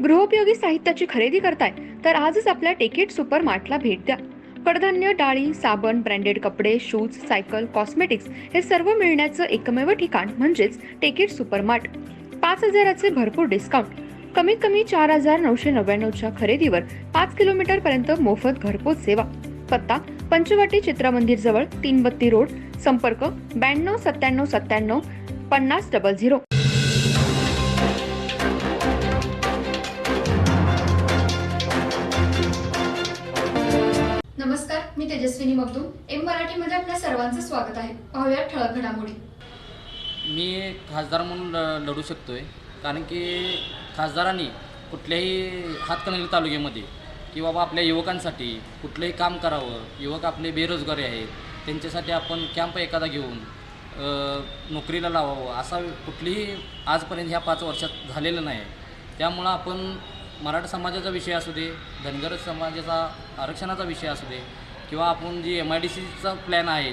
गृहोपयोगी साहित्याची खरेदी करताय तर आजच आपल्या टेकेट सुपर मार्टला भेट द्या. कडधान्य, डाळी, साबण, ब्रँडेड कपडे, शूज, सायकल, कॉस्मेटिक्स हे सर्व मिळण्याचं एकमेव ठिकाण म्हणजेच टेकेट सुपर मार्ट. 5,000चे भरपूर डिस्काउंट. कमीत कमी 4,999च्या खरेदीवर 5 किलोमीटर पर्यंत मोफत घरपोच सेवा. पत्ता: पंचवटी चित्रमंदिर जवळ, 332 रोड. संपर्क: 92 97 97 5000. नमस्कार, मी तेजस्विनी मगदूम. एम मराठीमध्ये आपल्या सर्वांचं स्वागत आहे. पाहूया ठळक घडामोडी. मी खासदार म्हणून लढू शकतोय, कारण की खासदारांनी कुठल्याही हातकणंगले तालुक्यामध्ये की बाबा आपल्या युवकांसाठी कुठलंही काम करावं. युवक आपले बेरोजगारी आहेत, त्यांच्यासाठी आपण कॅम्प एखादा घेऊन नोकरीला लावावं, असा कुठलीही आजपर्यंत ह्या 5 वर्षात झालेलं नाही. त्यामुळं आपण मराठा समाजाचा विषय असू दे, धनगर समाजाचा आरक्षणाचा विषय असू दे, किंवा आपण जी MIDCचा प्लॅन आहे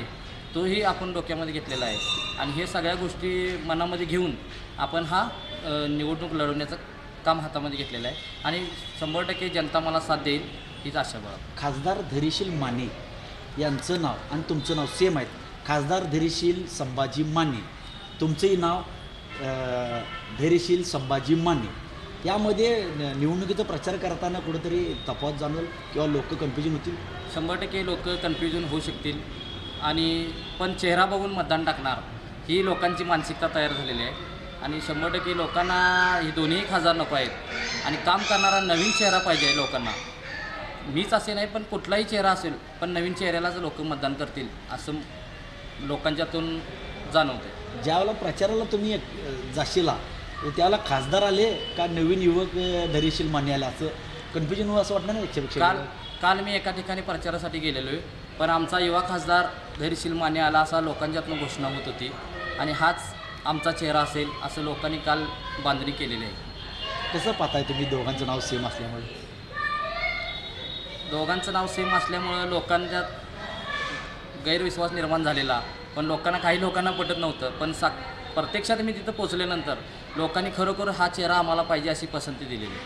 तोही आपण डोक्यामध्ये घेतलेला आहे. आणि हे सगळ्या गोष्टी मनामध्ये घेऊन आपण हा निवडणूक लढवण्याचं काम हातामध्ये घेतलेलं आहे. आणि 100% जनता मला साथ देईल हीच आशा बघा. खासदार धैर्यशील माने यांचं नाव आणि तुमचं नाव सेम आहेत. खासदार धैर्यशील संभाजी माने, तुमचंही नाव धैर्यशील संभाजी माने. यामध्ये निवडणुकीचा प्रचार करताना कुठंतरी तफावत जाणवेल किंवा लोक कन्फ्युजन होतील. 100% लोक कन्फ्युजन होऊ शकतील. आणि पण चेहरा बघून मतदान टाकणार ही लोकांची मानसिकता तयार झालेली आहे. आणि 100% लोकांना हे दोन्ही खासदार नको आहेत आणि काम करणारा नवीन चेहरा पाहिजे आहे लोकांना. मीच असे नाही, पण कुठलाही चेहरा असेल, पण नवीन चेहऱ्यालाच लोक मतदान करतील असं लोकांच्यातून जाणवतं. ज्यावेळेला प्रचाराला तुम्ही जाशीला त्यावेळेला खासदार आले का नवीन युवक धैर्यशील माने आले, असं कन्फ्युजन हो असं वाटलं नाही? काल मी एका ठिकाणी प्रचारासाठी गेलेलो आहे, पण आमचा युवा खासदार धैर्यशील माने आला असा लोकांच्यातून घोषणा होत होती. आणि हाच आमचा चेहरा असेल असं लोकांनी काल बांधणी केलेली आहे. कसं पाहताय तुम्ही दोघांचं नाव सेम असल्यामुळे? दोघांचं नाव सेम असल्यामुळं लोकांच्यात गैरविश्वास निर्माण झालेला, पण काही लोकांना पटत नव्हतं. पण प्रत्यक्षात मी तिथं पोचल्यानंतर लोकांनी खरोखर हा चेहरा आम्हाला पाहिजे अशी पसंती दिलेली.